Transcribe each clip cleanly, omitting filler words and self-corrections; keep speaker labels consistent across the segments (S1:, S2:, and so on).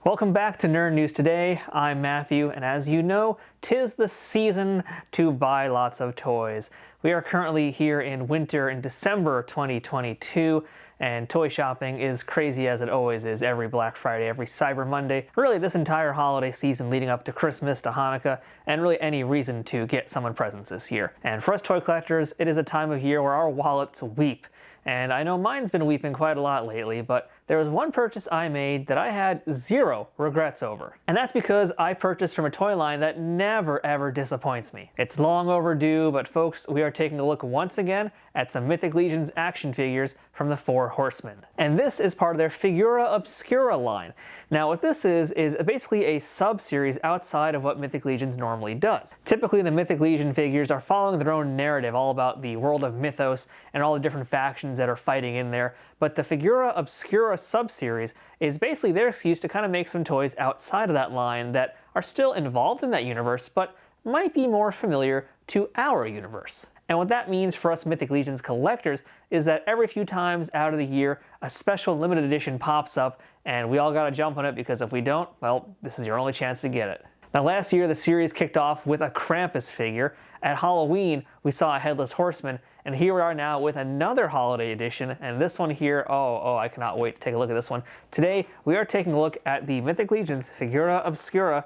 S1: Welcome back to Nerd News Today. I'm Matthew, and as you know, 'tis the season to buy lots of toys. We are currently here in winter in December 2022, and toy shopping is crazy as it always is every Black Friday, every Cyber Monday, really this entire holiday season leading up to Christmas, to Hanukkah, and really any reason to get someone presents this year. And for us toy collectors, it is a time of year where our wallets weep. And I know mine's been weeping quite a lot lately, but there was one purchase I made that I had zero regrets over. And that's because I purchased from a toy line that never ever disappoints me. It's long overdue, but folks, we are taking a look once again at some Mythic Legions action figures from the Four Horsemen. And this is part of their Figura Obscura line. Now what this is basically a sub-series outside of what Mythic Legions normally does. Typically the Mythic Legion figures are following their own narrative all about the world of Mythos and all the different factions that are fighting in there, but the Figura Obscura sub-series is basically their excuse to kind of make some toys outside of that line that are still involved in that universe, but might be more familiar to our universe. And what that means for us Mythic Legions collectors is that every few times out of the year, a special limited edition pops up, and we all gotta jump on it, because if we don't, well, this is your only chance to get it. Now last year, the series kicked off with a Krampus figure. At Halloween, we saw a Headless Horseman, and here we are now with another holiday edition, and this one here, I cannot wait to take a look at this one. Today, we are taking a look at the Mythic Legions Figura Obscura.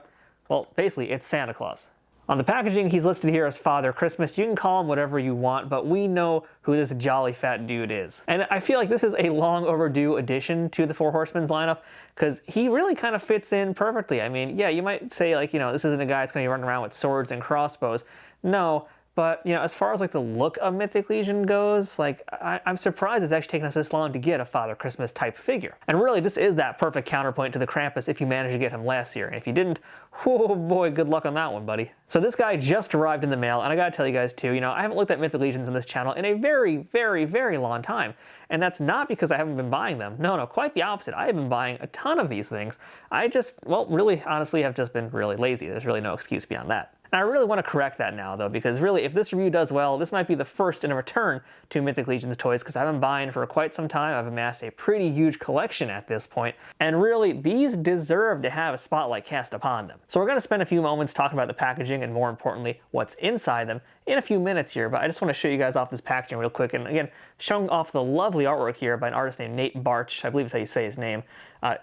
S1: Well, basically, it's Santa Claus. On the packaging, he's listed here as Father Christmas. You can call him whatever you want, but we know who this jolly fat dude is. And I feel like this is a long overdue addition to the Four Horsemen's lineup, because he really kind of fits in perfectly. I mean, yeah, you might say, like, this isn't a guy that's going to be running around with swords and crossbows. No, but, as far as, like, the look of Mythic Legion goes, like, I'm surprised it's actually taken us this long to get a Father Christmas type figure. And really, this is that perfect counterpoint to the Krampus if you managed to get him last year. And if you didn't, oh boy, good luck on that one, buddy. So this guy just arrived in the mail, and I gotta tell you guys too, I haven't looked at Mythic Legions on this channel in a very, very, very long time. And that's not because I haven't been buying them. No, quite the opposite. I have been buying a ton of these things. I just, really, honestly, have just been really lazy. There's really no excuse beyond that. And I really want to correct that now, though, because really, if this review does well, this might be the first in a return to Mythic Legions toys, because I've been buying for quite some time. I've amassed a pretty huge collection at this point, and really, these deserve to have a spotlight cast upon them. So we're going to spend a few moments talking about the packaging, and more importantly, what's inside them, in a few minutes here, but I just want to show you guys off this packaging real quick, and again, showing off the lovely artwork here by an artist named Nate Barch. I believe is how you say his name.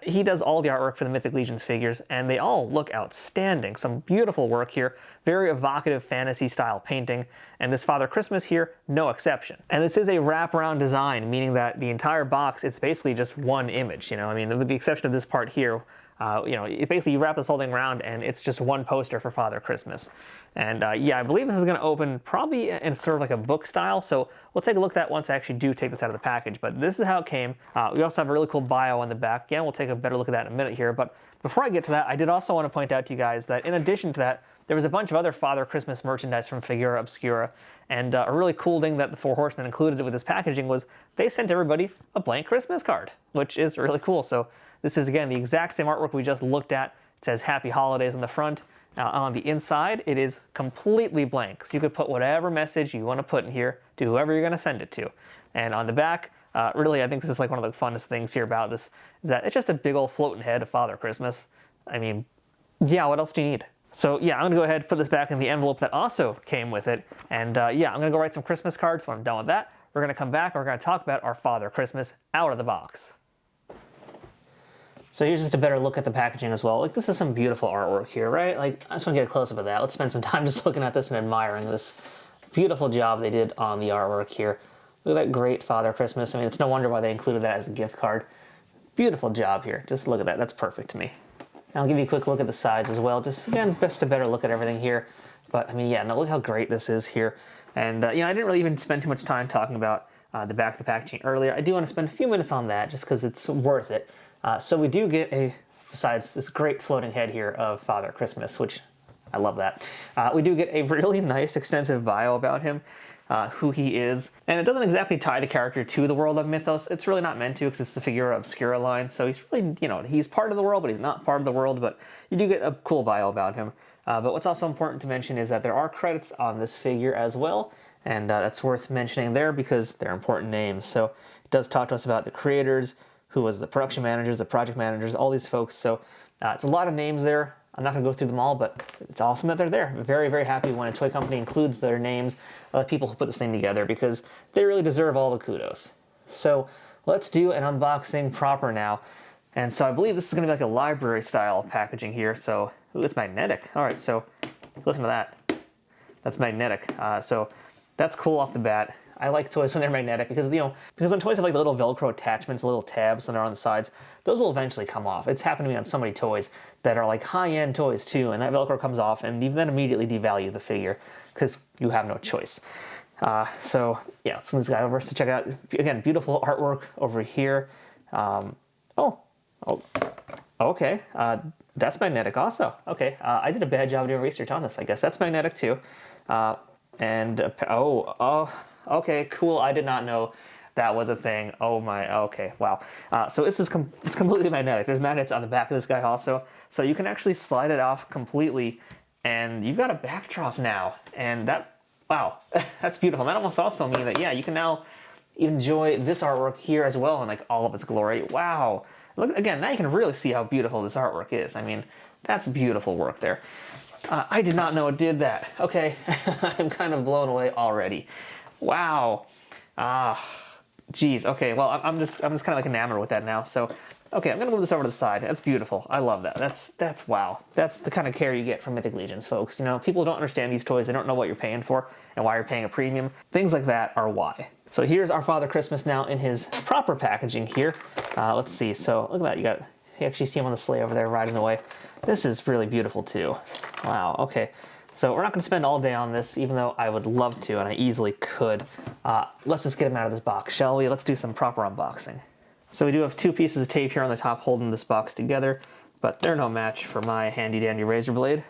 S1: He does all the artwork for the Mythic Legions figures, and they all look outstanding. Some beautiful work here, very evocative fantasy style painting, and this Father Christmas here, no exception. And this is a wraparound design, meaning that the entire box, it's basically just one image, I mean, with the exception of this part here, basically you wrap this whole thing around and it's just one poster for Father Christmas. And yeah, I believe this is going to open probably in sort of like a book style, so we'll take a look at that once I actually do take this out of the package. But this is how it came. We also have a really cool bio on the back. Again, we'll take a better look at that in a minute here. But before I get to that, I did also want to point out to you guys that in addition to that, there was a bunch of other Father Christmas merchandise from Figura Obscura. And a really cool thing that the Four Horsemen included with this packaging was they sent everybody a blank Christmas card, which is really cool. So this is, again, the exact same artwork we just looked at. It says Happy Holidays on the front. On the inside, it is completely blank. So you could put whatever message you want to put in here to whoever you're going to send it to. And on the back, really, I think this is like one of the funnest things here about this, is that it's just a big old floating head of Father Christmas. I mean, yeah, what else do you need? So yeah, I'm going to go ahead and put this back in the envelope that also came with it. And yeah, I'm going to go write some Christmas cards. When I'm done with that, we're going to come back and we're going to talk about our Father Christmas out of the box. So here's just a better look at the packaging as well. Like, this is some beautiful artwork here, right? Like, I just want to get a close-up of that. Let's spend some time just looking at this and admiring this beautiful job they did on the artwork here. Look at that great Father Christmas. I mean, it's no wonder why they included that as a gift card. Beautiful job here. Just look at that. That's perfect to me. And I'll give you a quick look at the sides as well. Just, again, best a better look at everything here. But, I mean, yeah, no, look how great this is here. And, I didn't really even spend too much time talking about the back of the packaging earlier. I do want to spend a few minutes on that just because it's worth it. So we do get besides this great floating head here of Father Christmas, which I love that, we do get a really nice extensive bio about him, who he is. And it doesn't exactly tie the character to the world of Mythos. It's really not meant to, because it's the Figura Obscura line. So he's really, he's part of the world, but he's not part of the world. But you do get a cool bio about him. But what's also important to mention is that there are credits on this figure as well. And that's worth mentioning there because they're important names. So it does talk to us about the creators, who was the production managers, the project managers, all these folks. So It's a lot of names there. I'm not going to go through them all, but it's awesome that they're there. I'm very, very happy when a toy company includes their names of the people who put this thing together because they really deserve all the kudos. So let's do an unboxing proper now. And so I believe this is going to be like a library style packaging here. So, ooh, it's magnetic. All right, so listen to that. That's magnetic. So that's cool off the bat. I like toys when they're magnetic because, because when toys have like the little Velcro attachments, little tabs that are on the sides, those will eventually come off. It's happened to me on so many toys that are like high-end toys too, and that Velcro comes off and you then immediately devalue the figure because you have no choice. So yeah, let's move this guy over. So check out, again, beautiful artwork over here. Okay. That's magnetic also. Okay, I did a bad job doing research on this, I guess. That's magnetic too. Okay, cool. I did not know that was a thing. Oh my, okay, wow. So this is it's completely magnetic. There's magnets on the back of this guy also. So you can actually slide it off completely and you've got a backdrop now. And that, wow, that's beautiful. And that must also mean that, yeah, you can now enjoy this artwork here as well in like all of its glory. Wow. Look, again, now you can really see how beautiful this artwork is. I mean, that's beautiful work there. I did not know it did that. Okay, I'm kind of blown away already. Wow. Geez. Okay. Well, I'm just kind of like enamored with that now. So, okay, I'm gonna move this over to the side. That's beautiful. I love that. That's wow. That's the kind of care you get from Mythic Legions, folks. People don't understand these toys. They don't know what you're paying for and why you're paying a premium. Things like that are why. So here's our Father Christmas now in his proper packaging here. Let's see. So look at that. You actually see him on the sleigh over there riding away. This is really beautiful too. Wow. Okay. So we're not going to spend all day on this, even though I would love to, and I easily could. Let's just get him out of this box, shall we? Let's do some proper unboxing. So we do have two pieces of tape here on the top holding this box together, but they're no match for my handy dandy razor blade.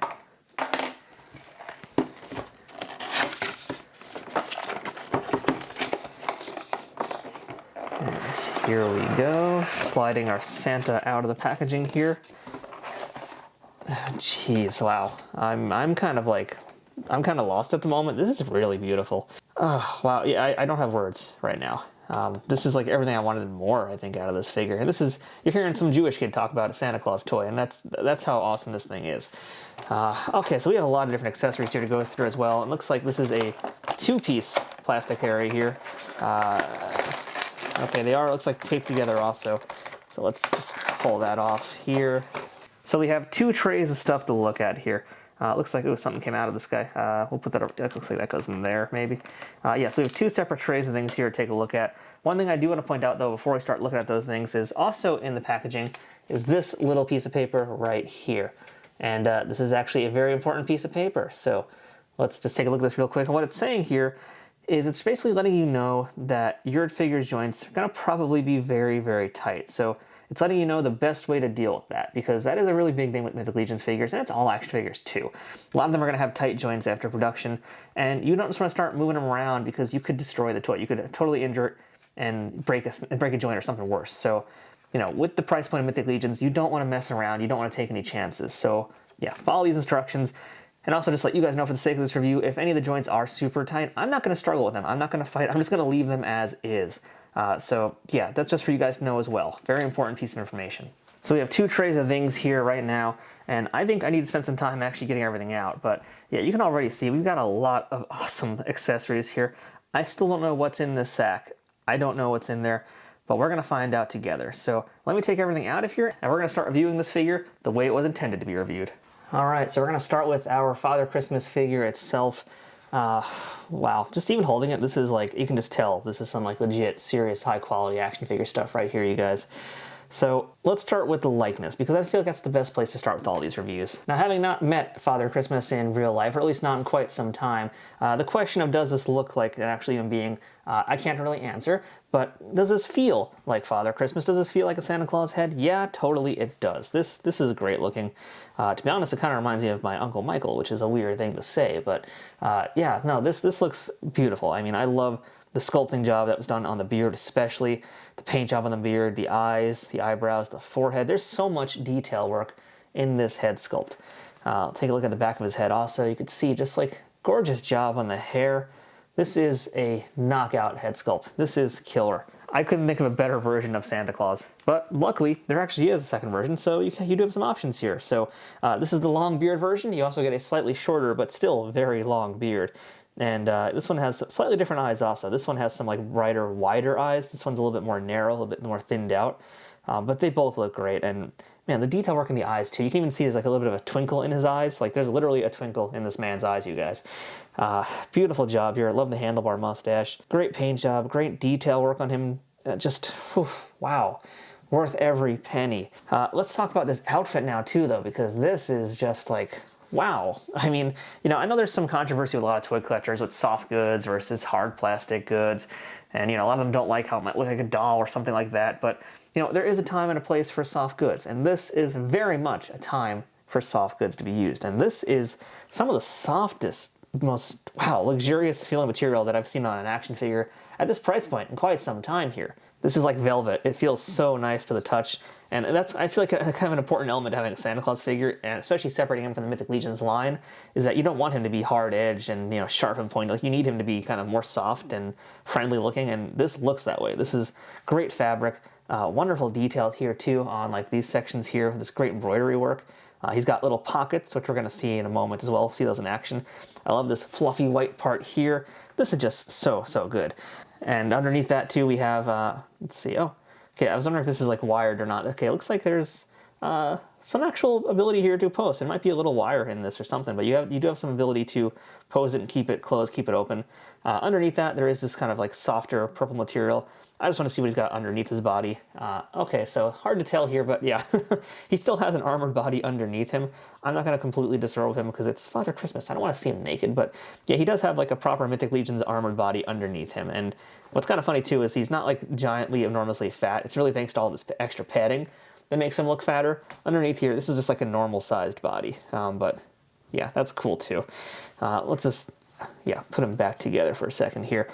S1: And here we go, sliding our Santa out of the packaging here. Jeez, wow. I'm kind of lost at the moment. This is really beautiful. Oh, wow. Yeah, I don't have words right now. This is like everything I wanted and more, I think, out of this figure. And you're hearing some Jewish kid talk about a Santa Claus toy, and that's how awesome this thing is. Okay, so we have a lot of different accessories here to go through as well. It looks like this is a two-piece plastic area here. Okay, looks like taped together also. So let's just pull that off here. So we have two trays of stuff to look at here. Looks like, something came out of this guy. We'll put that over. That looks like that goes in there, maybe. Yeah, so we have two separate trays of things here to take a look at. One thing I do want to point out, though, before we start looking at those things is also in the packaging is this little piece of paper right here. And this is actually a very important piece of paper. So let's just take a look at this real quick. And what it's saying here is it's basically letting you know that your figure's joints are going to probably be very, very tight. So it's letting you know the best way to deal with that, because that is a really big thing with Mythic Legions figures, and it's all action figures too. A lot of them are going to have tight joints after production, and you don't just want to start moving them around because you could destroy the toy. You could totally injure it and break a joint or something worse. So, with the price point of Mythic Legions, you don't want to mess around. You don't want to take any chances. So, yeah, follow these instructions. And also just let you guys know, for the sake of this review, if any of the joints are super tight, I'm not going to struggle with them. I'm not going to fight. I'm just going to leave them as is. So yeah, that's just for you guys to know as well. Very important piece of information. So we have two trays of things here right now, and I think I need to spend some time actually getting everything out. But yeah, you can already see we've got a lot of awesome accessories here. I still don't know what's in this sack. I don't know what's in there, but we're going to find out together. So let me take everything out of here, and we're going to start reviewing this figure the way it was intended to be reviewed. All right, so we're going to start with our Father Christmas figure itself. Wow, just even holding it, this is like, you can just tell this is some like legit, serious, high quality action figure stuff right here, you guys. So let's start with the likeness, because I feel like that's the best place to start with all these reviews. Now, having not met Father Christmas in real life, or at least not in quite some time, the question of does this look like an actual human being, I can't really answer, but does this feel like Father Christmas? Does this feel like a Santa Claus head? Yeah, totally it does. This is great looking. To be honest, it kind of reminds me of my Uncle Michael, which is a weird thing to say, but yeah, no, this looks beautiful. I mean, I love the sculpting job that was done on the beard, especially the paint job on the beard, the eyes, the eyebrows, the forehead. There's so much detail work in this head sculpt. Take a look at the back of his head also. You could see just like gorgeous job on the hair. This is a knockout head sculpt. This is killer. I couldn't think of a better version of Santa Claus. But luckily, there actually is a second version, so you do have some options here. So this is the long beard version. You also get a slightly shorter, but still very long beard. And this one has slightly different eyes also. This one has some like brighter, wider eyes. This one's a little bit more narrow, a little bit more thinned out. But they both look great. And man, the detail work in the eyes too. You can even see there's like a little bit of a twinkle in his eyes. Like there's literally a twinkle in this man's eyes, you guys. Beautiful job here. I love the handlebar mustache. Great paint job, great detail work on him. Just, whew, wow. Worth every penny. Let's talk about this outfit now too though, because this is just like, wow. I mean, you know, I know there's some controversy with a lot of toy collectors with soft goods versus hard plastic goods. And, you know, a lot of them don't like how it might look like a doll or something like that. But, you know, there is a time and a place for soft goods. And this is very much a time for soft goods to be used. And this is some of the softest, most, wow, luxurious feeling material that I've seen on an action figure at this price point in quite some time here. This is like velvet. It feels so nice to the touch. And that's, I feel like, a kind of an important element to having a Santa Claus figure, and especially separating him from the Mythic Legions line, is that you don't want him to be hard-edged and, you know, sharp and pointy. Like, you need him to be kind of more soft and friendly looking, and this looks that way. This is great fabric. Wonderful detail here, too, on, like, these sections here. This great embroidery work. He's got little pockets, which we're going to see in a moment as well. We'll see those in action. I love this fluffy white part here. This is just so, so good. And underneath that, too, we have, let's see, oh, okay, I was wondering if this is, like, wired or not. Okay, it looks like there's some actual ability here to post. There might be a little wire in this or something, but you do have some ability to pose it and keep it closed, keep it open. Underneath that, there is this kind of, like, softer purple material. I just want to see what he's got underneath his body. Okay, so hard to tell here, but yeah, he still has an armored body underneath him. I'm not going to completely disrobe him because it's Father Christmas. I don't want to see him naked, but yeah, he does have like a proper Mythic Legions armored body underneath him. And what's kind of funny too is he's not like giantly, enormously fat. It's really thanks to all this extra padding that makes him look fatter. Underneath here, this is just like a normal sized body. But yeah, that's cool too. Let's just, yeah, put him back together for a second here.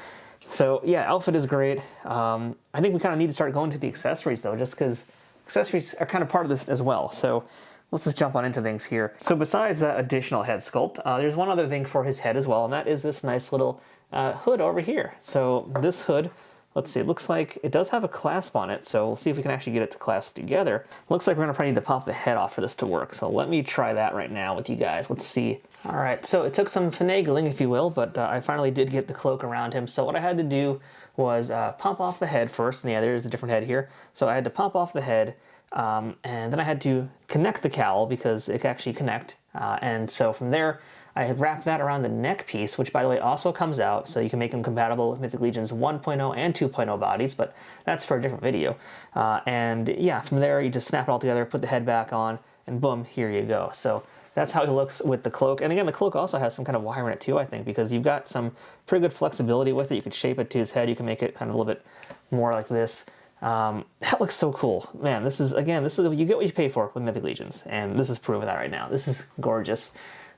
S1: So yeah, outfit is great. I think we kind of need to start going to the accessories though, just because accessories are kind of part of this as well. So let's just jump on into things here. So besides that additional head sculpt, there's one other thing for his head as well, and that is this nice little hood over here. So this hood, let's see, it looks like it does have a clasp on it, so we'll see if we can actually get it to clasp together. Looks like we're gonna probably need to pop the head off for this to work, so let me try that right now with you guys. Let's see. All right, so it took some finagling, if you will, but I finally did get the cloak around him. So what I had to do was pop off the head first, and yeah, there's a different head here. So I had to pop off the head, and then I had to connect the cowl because it can actually connect. And so from there, I had wrapped that around the neck piece, which by the way also comes out, so you can make them compatible with Mythic Legions 1.0 and 2.0 bodies, but that's for a different video. And yeah, from there you just snap it all together, put the head back on, and boom, here you go. So that's how he looks with the cloak. And again, the cloak also has some kind of wire in it too, I think, because you've got some pretty good flexibility with it. You could shape it to his head. You can make it kind of a little bit more like this. That looks so cool. Man, this is, again, you get what you pay for with Mythic Legions, and this is proving that right now. This is gorgeous.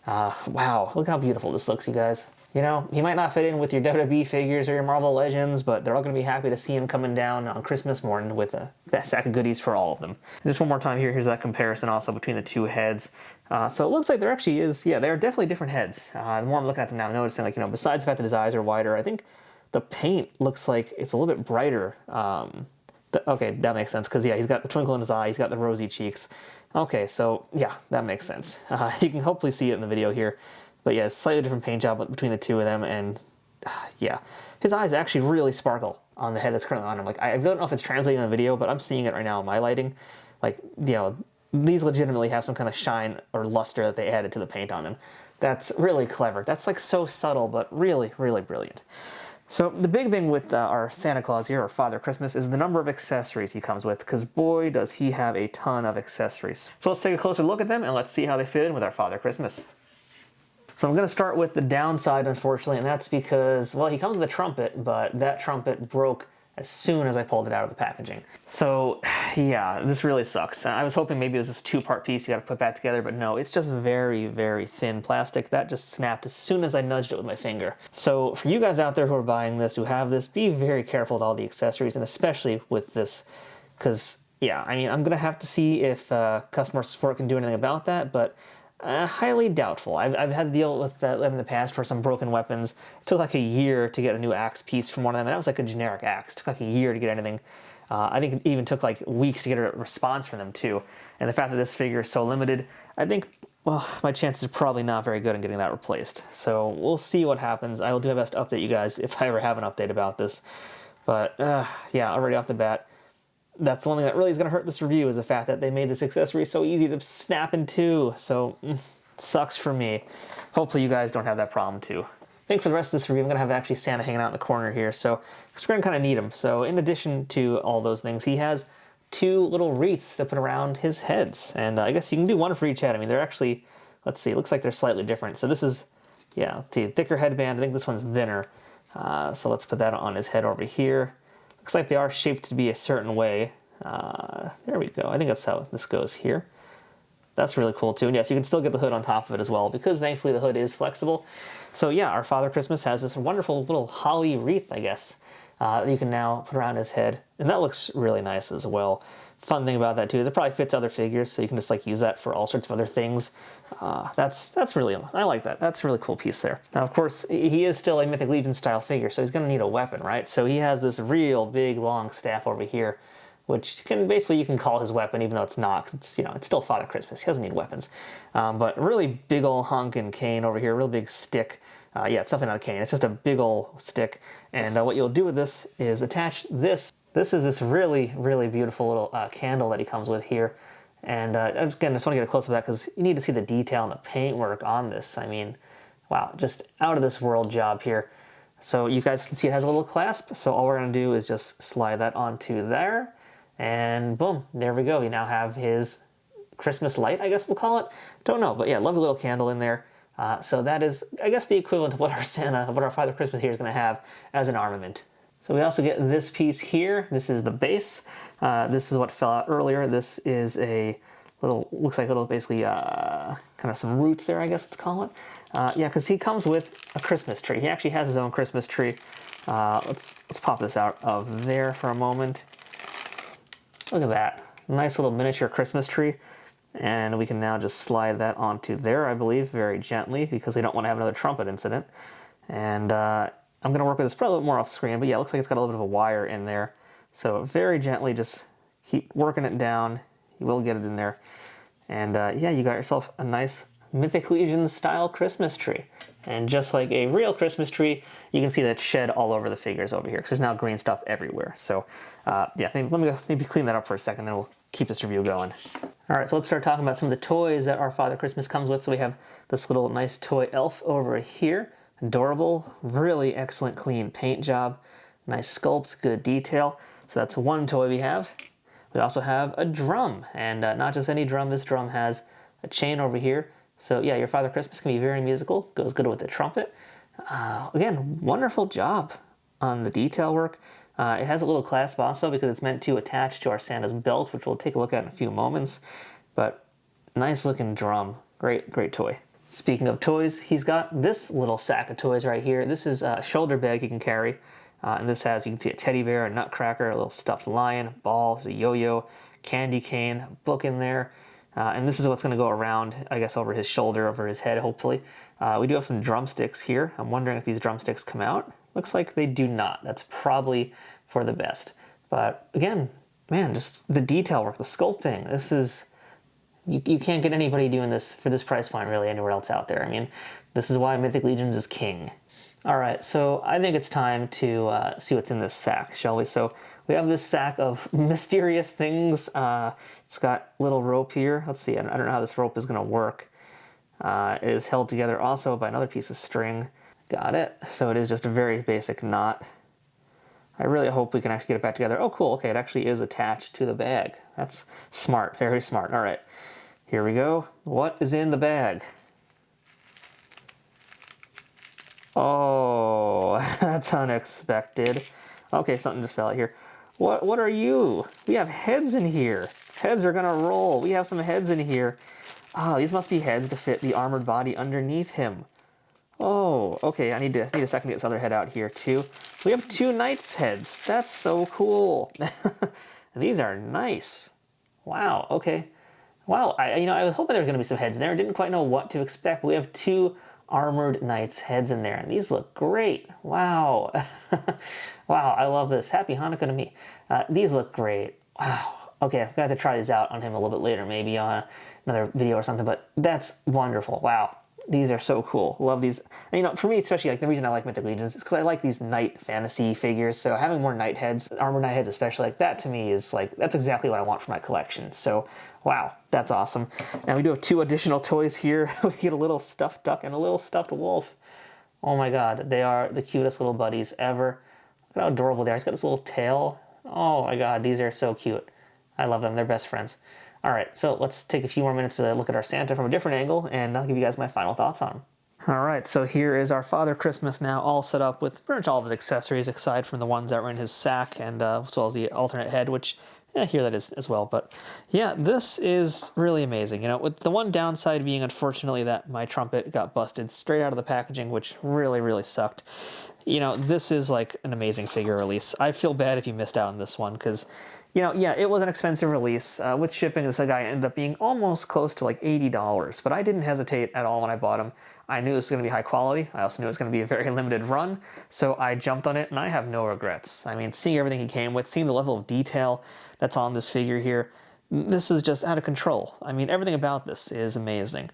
S1: Wow, look how beautiful this looks, you guys. You know, he might not fit in with your WWE figures or your Marvel Legends, but they're all going to be happy to see him coming down on Christmas morning with a sack of goodies for all of them. And just one more time here, here's that comparison also between the two heads. So it looks like there actually is, yeah, they're definitely different heads. The more I'm looking at them now, I'm noticing, like, you know, besides the fact that his eyes are wider, I think the paint looks like it's a little bit brighter. Okay, that makes sense, because, yeah, he's got the twinkle in his eye, he's got the rosy cheeks. Okay, so, yeah, that makes sense. You can hopefully see it in the video here. But yeah, slightly different paint job between the two of them, and yeah. His eyes actually really sparkle on the head that's currently on him. Like, I don't know if it's translating in the video, but I'm seeing it right now in my lighting. Like, you know, these legitimately have some kind of shine or luster that they added to the paint on them. That's really clever. That's like so subtle, but really, really brilliant. So the big thing with our Santa Claus here, or Father Christmas, is the number of accessories he comes with, because boy, does he have a ton of accessories. So let's take a closer look at them, and let's see how they fit in with our Father Christmas. So I'm going to start with the downside, unfortunately, and that's because, well, he comes with a trumpet, but that trumpet broke as soon as I pulled it out of the packaging. So, yeah, this really sucks. I was hoping maybe it was this two-part piece you got to put back together, but no, it's just very, very thin plastic. That just snapped as soon as I nudged it with my finger. So for you guys out there who are buying this, who have this, be very careful with all the accessories, and especially with this, because, yeah, I mean, I'm going to have to see if customer support can do anything about that, but Highly doubtful. I've had to deal with that in the past for some broken weapons. It took like a year to get a new axe piece from one of them, and that was like a generic axe. It took like a year to get anything. I think it even took like weeks to get a response from them too. And the fact that this figure is so limited, I think, well, my chances are probably not very good in getting that replaced. So we'll see what happens. I will do my best to update you guys if I ever have an update about this. But yeah, already off the bat, that's the one thing that really is going to hurt this review, is the fact that they made this accessory so easy to snap in two. So, sucks for me. Hopefully you guys don't have that problem too. I think for the rest of this review, I'm going to have actually Santa hanging out in the corner here, so because we're going to kind of need him. So in addition to all those things, he has two little wreaths to put around his heads. And I guess you can do one for each head. I mean, they're actually, let's see, it looks like they're slightly different. So this is, yeah, let's see, thicker headband. I think this one's thinner. So let's put that on his head over here. Looks like they are shaped to be a certain way. There we go. I think that's how this goes here. That's really cool too. And yes, you can still get the hood on top of it as well, because thankfully the hood is flexible. So yeah, our Father Christmas has this wonderful little holly wreath, I guess, that you can now put around his head. And that looks really nice as well. Fun thing about that too is it probably fits other figures, so you can just like use that for all sorts of other things. That's really, I like that. That's a really cool piece there. Now, of course, he is still a Mythic Legion style figure, so he's going to need a weapon, right? So he has this real big long staff over here, which can basically, you can call his weapon, even though it's not. It's, you know, it's still Father Christmas. He doesn't need weapons. But really big old hunkin' cane over here, real big stick. Yeah, it's definitely not a cane. It's just a big old stick. And what you'll do with this is attach this. This is this really, really beautiful little candle that he comes with here. And again, I just want to get a close up of that because you need to see the detail and the paintwork on this. I mean, wow, just out of this world job here. So you guys can see it has a little clasp. So all we're going to do is just slide that onto there. And boom, there we go. We now have his Christmas light, I guess we'll call it. Don't know, but yeah, lovely little candle in there. So that is, I guess, the equivalent of what our Santa, what our Father Christmas here is going to have as an armament. So we also get this piece here. This is the base. This is what fell out earlier. This is a little, looks like a little, basically, kind of some roots there, I guess let's call it. Yeah, because he comes with a Christmas tree. He actually has his own Christmas tree. Let's pop this out of there for a moment. Look at that. Nice little miniature Christmas tree. And we can now just slide that onto there, I believe, very gently, because we don't want to have another trumpet incident. And I'm going to work with this probably a little more off screen, but yeah, it looks like it's got a little bit of a wire in there. So very gently, just keep working it down. You will get it in there. And yeah, you got yourself a nice Mythic Legions style Christmas tree. And just like a real Christmas tree, you can see that shed all over the figures over here, because there's now green stuff everywhere. So yeah, let me go, maybe clean that up for a second, and we'll keep this review going. All right, so let's start talking about some of the toys that our Father Christmas comes with. So we have this little nice toy elf over here. Adorable, really excellent clean paint job. Nice sculpt, good detail. So that's one toy we have. We also have a drum, and not just any drum. This drum has a chain over here. So yeah, your Father Christmas can be very musical. Goes good with the trumpet. Again, wonderful job on the detail work. It has a little clasp also because it's meant to attach to our Santa's belt, which we'll take a look at in a few moments. But nice looking drum. Great, great toy. Speaking of toys, he's got this little sack of toys right here. This is a shoulder bag he can carry. And this has, you can see a teddy bear, a nutcracker, a little stuffed lion, balls, a yo-yo, candy cane, a book in there. And this is what's going to go around, I guess, over his shoulder, over his head, hopefully. We do have some drumsticks here. I'm wondering if these drumsticks come out. Looks like they do not. That's probably for the best. But again, man, just the detail work, the sculpting. This is, you can't get anybody doing this for this price point really anywhere else out there. I mean, this is why Mythic Legions is king. All right, so I think it's time to see what's in this sack, shall we? So we have this sack of mysterious things. It's got little rope here. Let's see, I don't know how this rope is going to work. It is held together also by another piece of string. Got it. So it is just a very basic knot. I really hope we can actually get it back together. Oh, cool. Okay, it actually is attached to the bag. That's smart, very smart. All right, here we go. What is in the bag? Oh, that's unexpected. Okay, something just fell out here. What are you? We have heads in here. Heads are gonna roll. We have some heads in here. Ah, these must be heads to fit the armored body underneath him. Oh, okay, I need a second to get this other head out here too. We have two knights' heads. That's so cool. These are nice. Wow, okay. Wow, I was hoping there was going to be some heads in there. I didn't quite know what to expect. But we have two armored knights heads in there, and these look great. Wow. Wow, I love this. Happy Hanukkah to me. These look great. Wow. Okay, I'm going to have to try these out on him a little bit later, maybe on another video or something, but that's wonderful. Wow. These are so cool. Love these. And, for me, especially, like, the reason I like Mythic Legions is because I like these knight fantasy figures. So having more knight heads, armored knight heads especially, like, that to me is, like, that's exactly what I want for my collection. So, wow, that's awesome. Now we do have two additional toys here. We get a little stuffed duck and a little stuffed wolf. Oh my god, they are the cutest little buddies ever. Look at how adorable they are. He's got this little tail. Oh my god, these are so cute. I love them. They're best friends. All right, so let's take a few more minutes to look at our Santa from a different angle, and I'll give you guys my final thoughts on him. All right, so here is our Father Christmas now, all set up with pretty much all of his accessories, aside from the ones that were in his sack, and as well as the alternate head, which, here that is as well. But yeah, this is really amazing. With the one downside being, unfortunately, that my trumpet got busted straight out of the packaging, which really, really sucked. This is like an amazing figure release. I feel bad if you missed out on this one, because yeah, it was an expensive release. With shipping, this guy ended up being almost close to like $80, but I didn't hesitate at all when I bought him. I knew it was going to be high quality. I also knew it was going to be a very limited run, so I jumped on it, and I have no regrets. I mean, seeing everything he came with, seeing the level of detail that's on this figure here, this is just out of control. I mean, everything about this is amazing.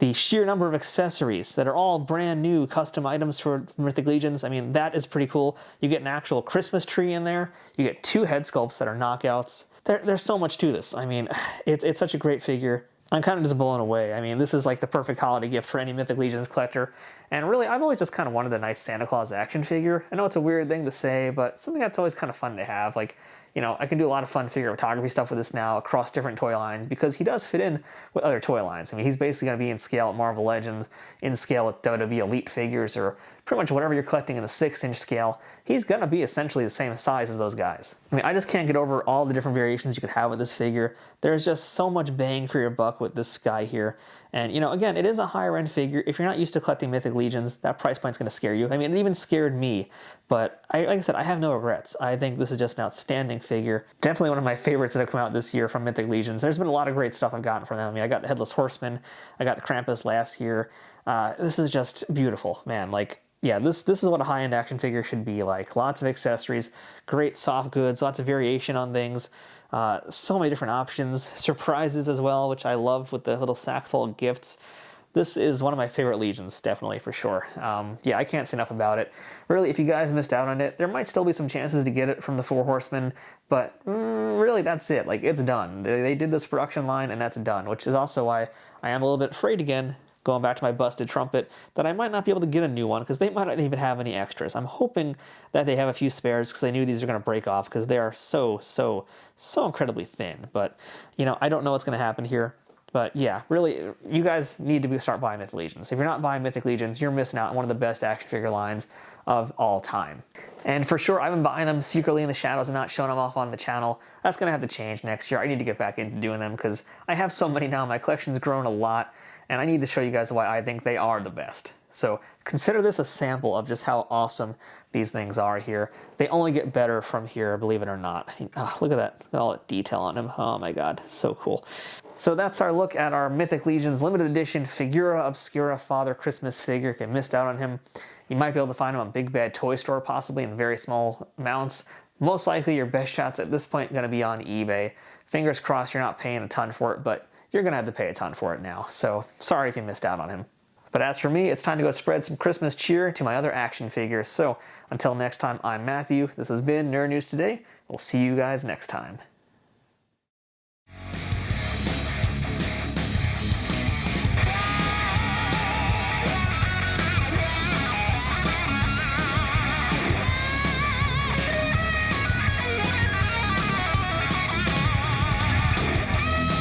S1: The sheer number of accessories that are all brand new custom items for Mythic Legions, I mean, that is pretty cool. You get an actual Christmas tree in there. You get two head sculpts that are knockouts. There's so much to this. I mean, it's such a great figure. I'm kind of just blown away. I mean, this is like the perfect holiday gift for any Mythic Legions collector. And really, I've always just kind of wanted a nice Santa Claus action figure. I know it's a weird thing to say, but something that's always kind of fun to have. Like, I can do a lot of fun figure photography stuff with this now across different toy lines because he does fit in with other toy lines. I mean, he's basically going to be in scale at Marvel Legends, in scale at WWE Elite figures, or pretty much whatever you're collecting in the 6-inch scale. He's going to be essentially the same size as those guys. I mean, I just can't get over all the different variations you could have with this figure. There's just so much bang for your buck with this guy here. And, again, it is a higher end figure. If you're not used to collecting Mythic Legions, that price point's going to scare you. I mean, it even scared me. But like I said, I have no regrets. I think this is just an outstanding figure. Definitely one of my favorites that have come out this year from Mythic Legions. There's been a lot of great stuff I've gotten from them. I mean, I got the Headless Horseman. I got the Krampus last year. This is just beautiful, man. Like, yeah, this is what a high-end action figure should be like. Lots of accessories, great soft goods, lots of variation on things, so many different options, surprises as well, which I love with the little sack full of gifts. This is one of my favorite Legions, definitely, for sure. Yeah, I can't say enough about it. Really, if you guys missed out on it, there might still be some chances to get it from the Four Horsemen, but really, that's it. Like, it's done. They did this production line, and that's done, which is also why I am a little bit afraid again, going back to my busted trumpet, that I might not be able to get a new one because they might not even have any extras. I'm hoping that they have a few spares because I knew these are going to break off because they are so incredibly thin. But, I don't know what's going to happen here. But yeah, really, you guys need to start buying Mythic Legions. If you're not buying Mythic Legions, you're missing out on one of the best action figure lines of all time. And for sure, I've been buying them secretly in the shadows and not showing them off on the channel. That's going to have to change next year. I need to get back into doing them because I have so many now. My collection's grown a lot. And I need to show you guys why I think they are the best. So consider this a sample of just how awesome these things are here. They only get better from here, believe it or not. Oh, look at that, all that detail on them. Oh my god, so cool. So that's our look at our Mythic Legions limited edition Figura Obscura Father Christmas figure. If you missed out on him, you might be able to find him on Big Bad Toy Store, possibly in very small amounts. Most likely your best shots at this point are going to be on eBay. Fingers crossed you're not paying a ton for it, but you're going to have to pay a ton for it now, so sorry if you missed out on him. But as for me, it's time to go spread some Christmas cheer to my other action figures. So until next time, I'm Matthew. This has been Nerd News Today. We'll see you guys next time.